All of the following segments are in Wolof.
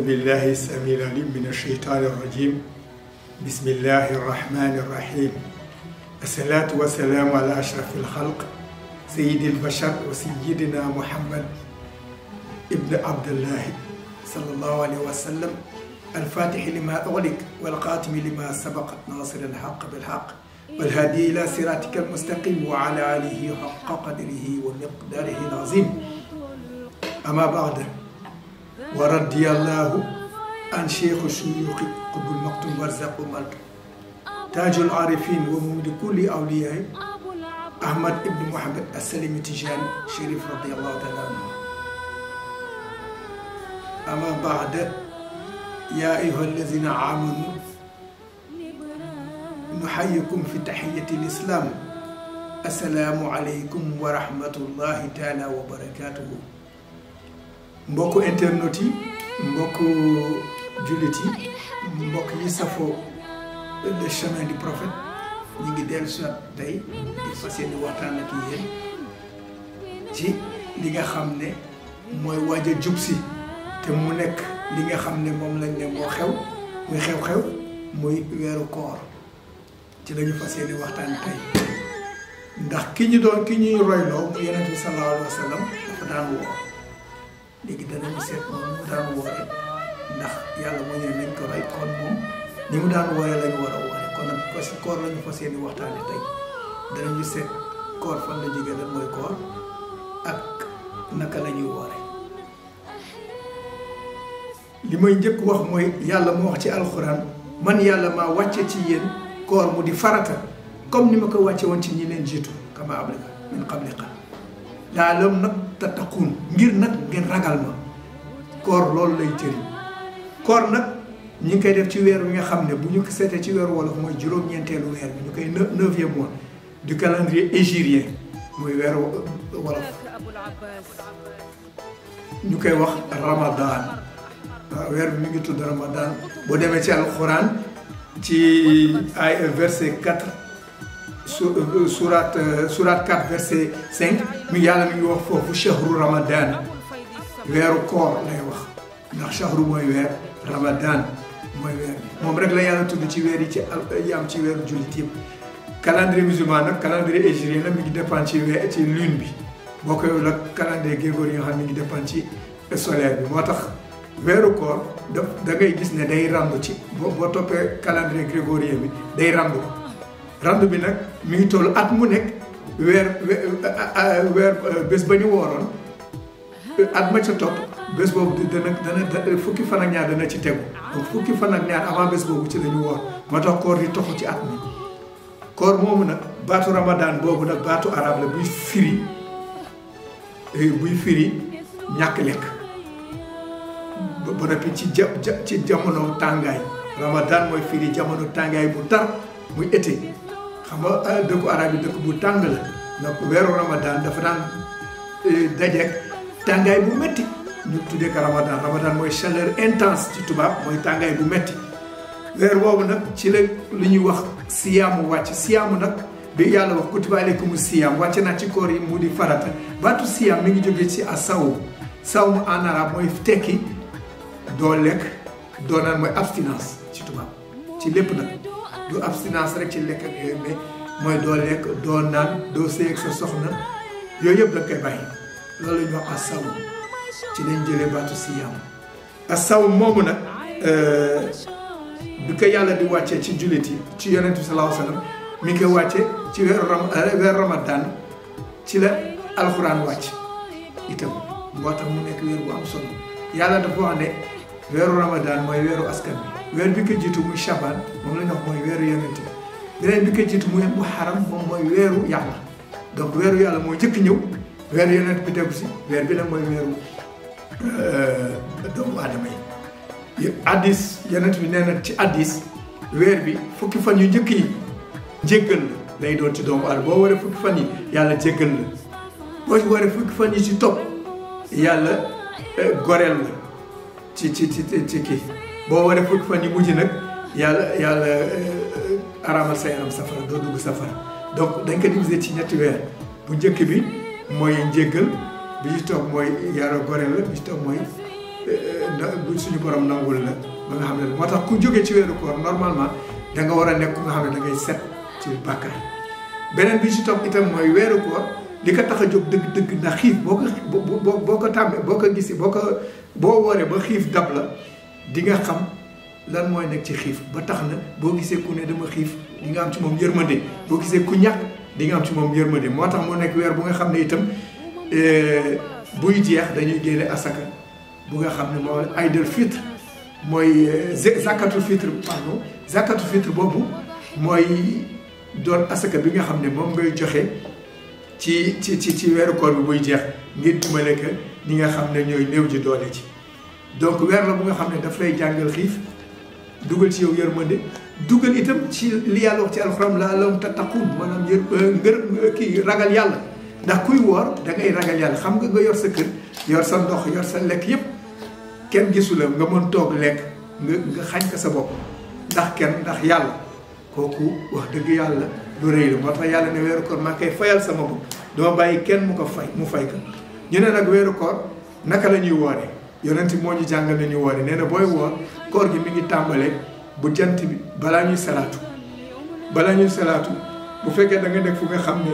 أعوذ بالله السميع العليم من الشيطان الرجيم بسم الله الرحمن الرحيم الصلاة والسلام على أشرف الخلق سيد البشر وسيدنا محمد ابن عبد الله صلى الله عليه وسلم الفاتح لما أغلق والقاتم لما سبق ناصر الحق بالحق والهادي إلى صراطك المستقيم وعلى آله حق قدره ومقداره العظيم أما بعد ورضي الله عن شيخ الشيوخ قطب المكتوم برزق الملك تاج العارفين وممد كل أولياء أحمد ابن محمد السليم التجاني شريف رضي الله تعالى عنه. أما بعد يا أيها الذين آمنوا نحييكم في تحية الإسلام السلام عليكم ورحمة الله تعالى وبركاته. mbokku internet yi mbokku jullit yi mbokk yi safoo le chemin du prophète ñu ngi dellu si tey di fas yéene waxtaan ak yéen ci li nga xam ne mooy waaj a jub si te mu nekk li nga xam ne moom lañ ne moo xew muy xew-xew muy weeru koor ci lañu fas yéene waxtaan tey ndax ki ñuy royloo mu Yonent bi sallallahu alayhi wa sallam dafa daan woor léegi danañu seet moom mu daan woore ndax yàlla moo ñëw nañ ko roy kon moom ni mu daan woore lañu war a woore kon nag parce que koor lañu fas yéene waxtaane tey danañu seet koor fan la jógee lan mooy koor ak naka la ñuy woore li may njëkk wax mooy yàlla moo wax ci alxuraan man yàlla maa wàcce ci yéen koor mu di farata comme ni ma ko wàcce woon ci ñi leen jiitu kama ablika min qablika laalam nag tattaquun ngir nag ngeen ragal ma koor loolu lay jëriñ koor nag ñu ngi koy def ci weer wi nga xam ne bu ñu ko seetee ci weeru wolof mooy juróom-ñeenteelu weer bi ñu koy 9e mois du calendrier hégirien mooy weeru wolof ñu koy wax ramadan waaw weer bi mi ngi tudd ramadan boo demee ci alxuraan ci ay verset 4 surat 4 verset 5 mi yàlla mi ngi wax foofu shahru ramadan weeru koor lay wax ndax shahru mooy weer ramadan mooy weer moom rek la yàlla tudd ci weer yi ci am ci weeru jullit yëpp calendrier musulman nag calendrier hégirien la mi ngi dépend ci ci lune bi boo koy la calendrier grégorien nga xam ne mi ngi dépend ci solaire bi moo tax weeru koor da ngay gis ne day randu ci boo toppee calendrier grégorien bi day randu randu bi nag mi ngi toll at mu nekk weer bés ba ñu wooroon at ma ca topp bés boobu dana fukki fan ak ñaar dana ci tegu donc fukki fan ak ñaar avant bés boobu ci la ñu woor moo tax koor di toxu ci at mi koor moomu nag baatu ramadan boobu nag baatu arab la buy firi ñàkk lekk ba noppi ci jamono tàngaay ramadan mooy firi jamono tàngaay bu tar muy été xam nga dëkku arab yi dëkk bu tàng la donc weeru ramadan dafa daan dajeek tàngaay bu metti ñu tuddee ko ramadan mooy chaleur intense ci tubaab mooy tàngaay bu metti weer boobu nag ci la li ñuy wax siyaamu wàcc siyaamu nag bi yàlla wax kutiba aleykumu siyaam wàcce naa ci koor yi mu di farata baatu siyaam mi ngi jógee ci asawm sawm en arabe mooy tekki doo lekk doo naan mooy abstinence ci tubaab ci lépp nag du abstinence rek ci lekk ak yooyu mais mooy doo lekk doo naan doo sëy ak sa soxna yooyu yëpp da nga koy bàyyi loolu la ñuy wax asawm ci lañ jëlee baatu siyaam asawm moomu nag bi ko yàlla di wàccee ci jullit yi ci yonent bi sallallahu alayhi wa sallam mi ngi koy wàcce ci weeru ramadan ci la alxuraan wàcc itam moo tax mu nekk weer bu am solo yàlla dafa wax ne weeru ramadan mooy weeru askan bi weer bi ko jiitu muy shaban moom la ñu wax mooy weeru yonent bi beneen bi ko jiitu muy muharram moom mooy weeru yàlla donc weeru yàlla mooy njëkk ñëw weeru yonent bi tegu si weer bi nag mooy weeru doomu aadama yi addis yonent bi nee na ci addis weer bi fukki fan yu njëkk yi jéggal la lay doon ci doomu aadama boo waree fukki fan yi yàlla jéggal la boo waree fukki fan yi ci topp yàlla goreel la ci kii boo waree fukki fan yi mujj nag yàlla araamal sa yaram safara doo dugg safara donc dañ ko diviser ci ñetti weer bu njëkk bi mooy njéggal bi ci topp mooy yàlla goreel la bi ci topp mooy bu suñu borom nangul la ba nga xam ne moo tax ku jógee ci weeru koor normalement da nga war a nekk ku nga xam ne da ngay set ci bàkkaar. beneen bi ci topp itam mooy weeru koor li ko tax a jóg dëgg ndax xiif boo ko tàmmee boo ko gisee boo wooree ba xiif dab la di nga xam lan mooy nekk ci xiif ba tax na boo gisee ku ne dama xiif di nga am ci moom yërmande boo gisee ku ñàkk di nga am ci moom yërmande moo tax mu nekk weer bu nga xam ne itam buy jeex dañuy génne asaka bu nga xam ne moo aydul fitre mooy zakatul fitre pardon zakatul fitre boobu mooy doon asaka bi nga xam ne moom ngay joxe ci weeru koor bi buy jeex ngir dimbale ko ñi nga xam ne ñooy néew ji doole ci donc weer la bu nga xam ne daf lay jàngal xiif dugal ci yow yërmande dugal itam ci li yàlla wax ci alxuraan la'allakum tattaquun maanaam kii ragal yàlla ndax kuy woor da ngay ragal yàlla xam nga yor sa kër yor sa ndox yor sa lekk yépp kenn gisu la nga mën toog lekk nga xañ ko sa bopp ndax yàlla kooku wax dëgg yàlla lu rëy la moo tax yàlla ne weeru koor maa koy fayal sama bopp doo bàyyi kenn mu fay ko ñu ne nag weeru koor naka la ñuy woore yonent moo ñu jàngal na ñu woore nee na booy woor koor gi mi ngi tàmbalee bu jant bi balaa ñuy salaatu bu fekkee da nga nekk fu nga xam ne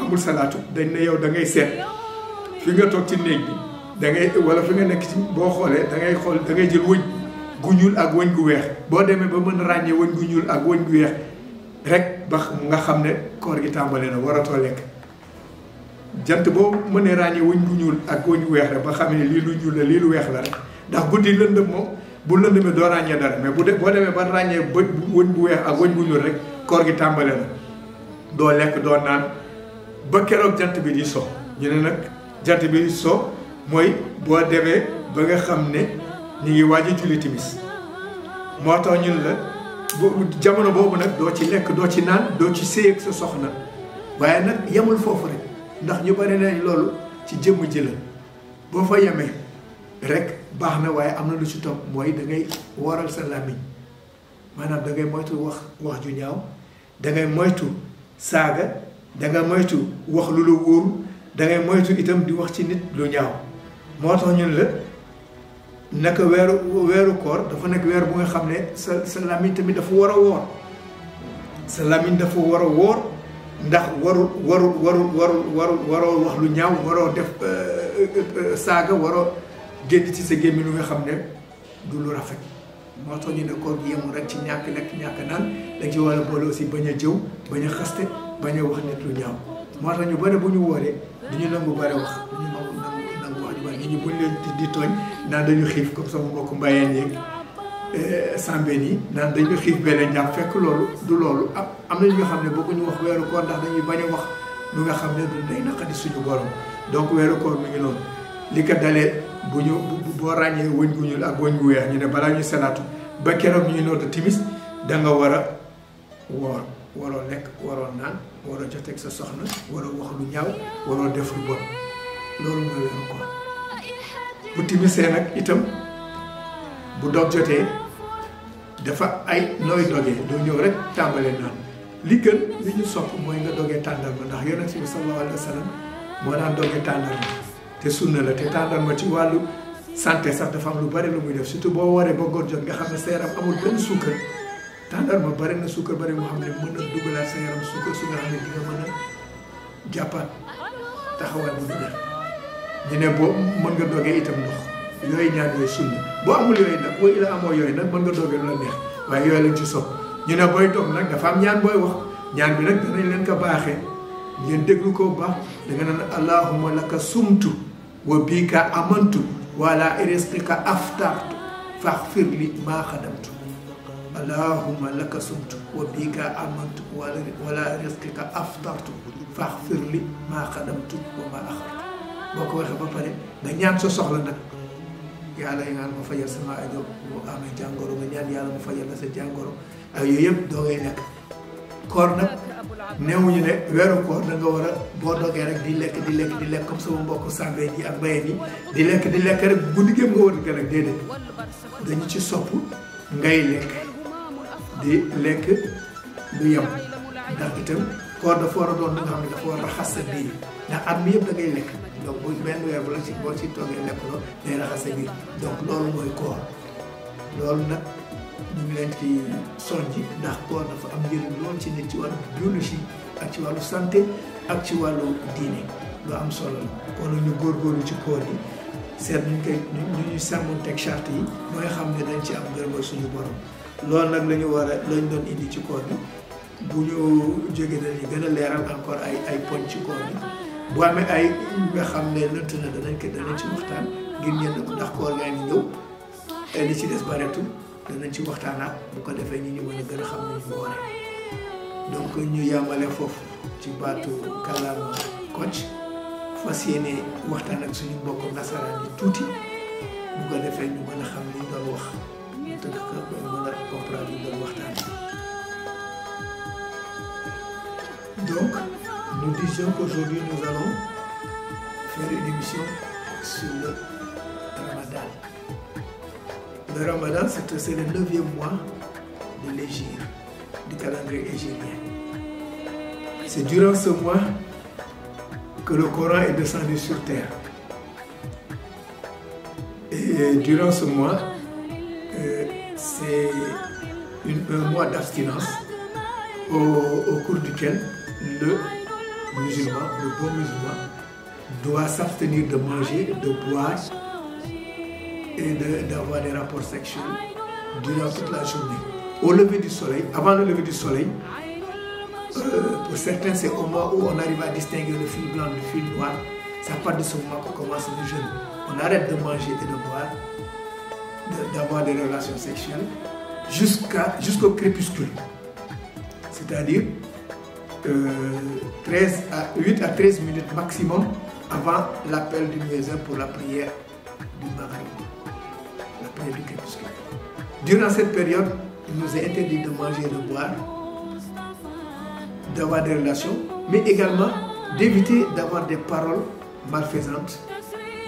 amul salaatu dañ ne yow da ngay seet fi nga toog ci néeg bi da ngay wala fi nga nekk ci boo xoolee da ngay jël wëñ gu ñuul ak wëñ gu weex boo demee ba mën a ràññee wëñ gu ñuul ak wëñ gu weex rek ba nga xam ne koor gi tàmbalee na waratoo lekk jant boo mënee ràññee wëñ gu ñuul ak wëñ gu weex rek ba xam ne lii lu ñuul la lii lu weex la rek ndax guddi lëndëm moom bu lëndëmee doo ràññee dara mais boo demee ba ràññee wëñ bu weex ak wëñ gu ñuul rek koor gi tàmbalee na doo lekk doo naan ba keroog jant bi di so ñu ne nag jant bi di so mooy boo demee ba nga xam ne ñu ngi waaj a julli timis moo tax ñun la jamono boobu nag doo ci lekk doo ci naan doo ci séy ak sa soxna waaye nag yemul foofu rek ndax ñu bari nañ loolu ci jëmm ji la boo fa yemee rek baax na waaye am na lu ci topp mooy da ngay waral sa làmmiñ maanaam da ngay moytu wax ju ñaaw da ngay moytu saaga da nga moytu wax lu la wóoru da ngay moytu itam di wax ci nit lu ñaaw moo tax ñun la naka weeru koor dafa nekk weer bu nga xam ne sa làmmiñ tamit dafa war a woor sa làmmiñ dafa war a woor ndax waroo wax lu ñaaw waroo def saaga waroo génn ci sa gémmiñ lu nga xam ne du lu rafet moo tax ñu ne koor gi yemul rek ci ñàkk lekk ñàkk naan da ci war a boole aussi bañ a jëw bañ a xaste bañ a wax nit lu ñaaw moo tax ñu bari bu ñu wooree du ñu nangu bari wax du ñu nangu wax ju bari nit ñi buñ leen di tooñ naan dañu xiif comme sama mbokk mbayeen yeeg sambeen yi naan dañu xiif beneen jàpp fekk loolu du loolu am na ñu nga xam ne bëgguñu wax weeru koor ndax dañuy bañ a wax lu nga xam ne du day naqadi suñu borom donc weeru koor mi ngi noonu li ko dalee boo ràññee wëñ gu ñuul ak wëñ gu weex ñu ne balaa ñu salaatu ba keroog ñuy nootu timis da nga war a woor waroo lekk waroo naan waroo joteeg sa soxna waroo wax lu ñaaw waroo def lu bon loolu mooy weeru koor bu timisee nag itam bu dog jotee dafa ay nooy dogee doo ñëw rek tàmbalee naan li gën li ñu sopp mooy nga dogee tàndarma ndax yonent bi sallallahu alayhi wa sallam moo daan dogee tàndarma te sunna la te tàndarma ci wàllu santé sax dafa am lu bari lu muy def surtout boo waree ba góor jot nga xam ne sa yaram amul benn suukar tàndarma bari na suukar bari moo xam ne mën na dugalaat sa yaram suukar su nga xam ne di nga mën a jàppaat taxawaay bu dëgër ñu ne boo mën nga dogee itam ndox yooyu ñaan yooyu sunna boo amul yooyu nag boo ila amoo yooyu nag mën nga dogee lu la neex waaye yooyu lañ ci sopp ñu ne booy dog nag dafa am ñaan booy wax ñaan bi nag danañ leen ko baaxee ngeen déglu ko baax da nga naan allahumma laka sumtu wa bika amantu wala risqika aftartu faghfir li ma xadamtu allahumma laka sumtu wa bika amantu wala risqika aftartu faghfir li ma xadamtu wa ma axartu boo ko waxee ba pare nga ñaan sa soxla nag yàlla ñaan ma fajal sama aajo bu amee jàngoro nga ñaan yàlla mu fajal la sa jàngoro ak yooyu yëpp doo ngay nekk koor nag neewuñu ne weeru koor da nga war a boo dogee rek di lekk comme sama mbokk sàmbeen yi ak mbayeen yi di lekk rek guddi gépp nga war a gën ak déedéet dañu ci sopp ngay lekk di lekk lu yem ndax itam koor dafa war a doon lu nga xam ne dafa war a raxas sa biir ndax at mi yëpp da ngay lekk donc bu benn weer bu la ci boo ci toogee lekkuloo day raxas sa biir donc loolu mooy koor loolu nag ñu ngi leen ci soññi ndax koor dafa am njëriñ lool ci nit ci wàllu biologie ak ci wàllu santé ak ci wàllu diine lu am solo la kon ñu góorgóorlu ci koor yi seet ñu koy ñu ñuy sàmmonteeg charte yi mooy xam ne dañ ci am ngërëmal suñu borom loolu nag la ñu war a lañ doon indi ci koor bi bu ñu jógee dañuy gën a leeral encore ay poñ ci koor bi bu amee ay nga xam ne lënt na danañ ci waxtaan ngir ñenn ndax koor yaa ngi ñëw li ci des bareetul danañ ci waxtaanaat bu ko defee ñu mën a gën a xam ne ñu woore donc ñu yàmmale foofu ci baatu kàllaama Kocc fas yéene waxtaan ak suñu mbokk nasaraan yi tuuti bu ko defee ñu mën a xam li ñu doon wax ñu tënk ko ba mën a comprendre li ñu doon waxtaan. Donc nous disions qu'aujourd'hui nous allons faire une émission sur le Ramadan. Le Ramadan, c'est le 9e mois de l'Hégire, du calendrier hégirien. C'est durant ce mois que le Coran est descendu sur terre. Et durant ce mois, c'est un mois d'abstinence au cours duquel le musulman, le bon musulman, doit s'abstenir de manger, de boire et d'avoir des rapports sexuels durant toute la journée. Au lever du soleil, avant le lever du soleil, pour certains c'est au moment où on arrive à distinguer le fil blanc du fil noir. C'est à partir de ce moment qu'on commence le jeûne. On arrête de manger et de boire, d'avoir des relations sexuelles jusqu'au crépuscule. C'est-à-dire 8 à 13 minutes maximum avant l'appel du muezzin pour la prière du Maghrib, la prière du crépuscule. Durant cette période, il nous est interdit de manger et de boire, d'avoir des relations, mais également d'éviter d'avoir des paroles malfaisantes,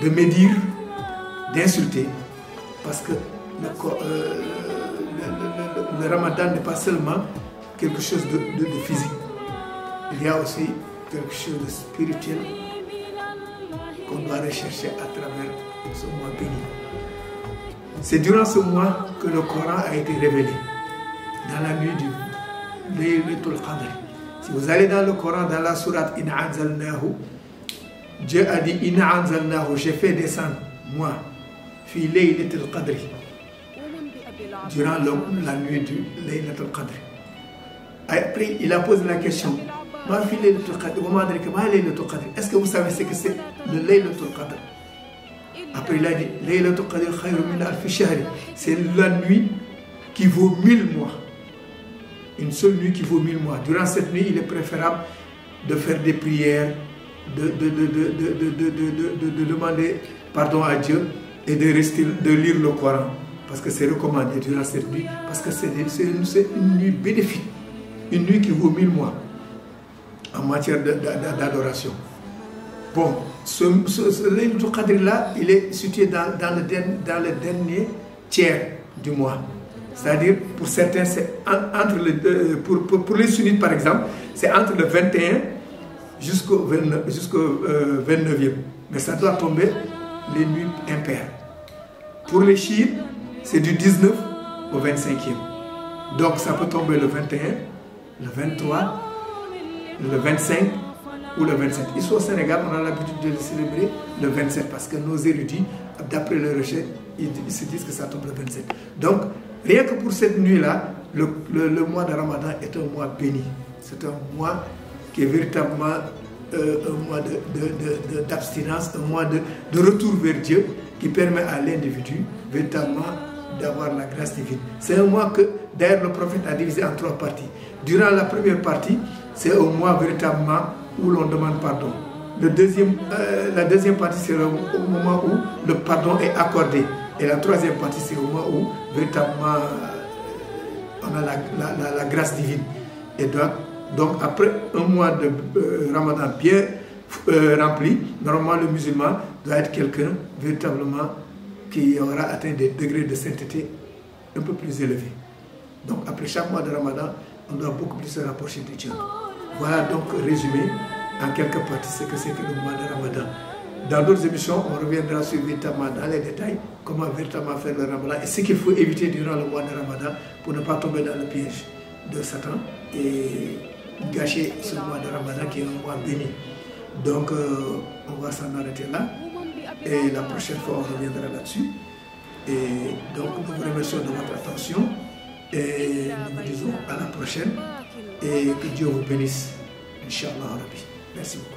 de médire, d'insulter, parce que le Ramadan n'est pas seulement quelque chose de physique, il y a aussi quelque chose de spirituel qu'on doit rechercher à travers ce mois béni. C'est durant ce mois que le Coran a été révélé, dans la nuit du Laylatul Qadr. Si vous allez dans le Coran, dans la sourate Inna anzalnahu, Dieu a dit Inna anzalnahu, j'ai fait descendre, moi, fi Laylatul Qadr, durant la nuit du Laylatul Qadr. Après, il a posé la question, est-ce que vous savez ce que c'est le Laylatul Qadr? Après, il a dit Laylatul Qadr khayrun min alfi shahr. C'est la nuit qui vaut 1000 mois. Une seule nuit qui vaut 1000 mois. Durant cette nuit, il est préférable de faire des prières, de demander pardon à Dieu et de lire le Coran. Parce que c'est recommandé durant cette nuit. Parce que c'est une nuit bénéfique. Une nuit qui vaut 1000 mois en matière d'adoration. Bon, ce Laylatul Qadr là, il est situé dans le dernier tiers du mois. C'est-à-dire, pour certains, c'est pour les sunnites par exemple, c'est entre le 21 jusqu'au 29e. Mais ça doit tomber les nuits impaires. Pour les chiites, c'est du 19 au 25e. Donc ça peut tomber le 21, le 23, le 25 ou le 27. Ici au Sénégal, on a l'habitude de le célébrer le 27 parce que nos érudits, d'après le rejet, ils se disent que ça tombe le 27. Donc, rien que pour cette nuit-là, le mois de Ramadan est un mois béni. C'est un mois qui est véritablement un mois d'abstinence, un mois de retour vers Dieu qui permet à l'individu véritablement d'avoir la grâce divine. C'est un mois que, d'ailleurs, le prophète a divisé en 3 parties. Durant la première partie, c'est un mois véritablement où l'on demande pardon. La deuxième partie, c'est au moment où le pardon est accordé. Et la troisième partie, c'est au moment où véritablement on a la grâce divine. Et donc après un mois de Ramadan bien rempli, normalement le musulman doit être quelqu'un véritablement qui aura atteint des degrés de sainteté un peu plus élevés. Donc après chaque mois de Ramadan, on doit beaucoup plus se rapprocher de Dieu. Voilà donc résumé en quelques parties ce que c'est que le mois de Ramadan. Dans d'autres émissions, on reviendra sur véritablement dans les détails comment véritablement faire le Ramadan et ce qu'il faut éviter durant le mois de Ramadan pour ne pas tomber dans le piège de Satan et gâcher ce mois de Ramadan qui est un mois béni. Donc, on va s'en arrêter là et la prochaine fois, on reviendra là-dessus. Et donc, nous vous remercions de votre attention et nous vous disons à la prochaine et que Dieu vous bénisse. Inch'Allah Rabbi. Merci beaucoup.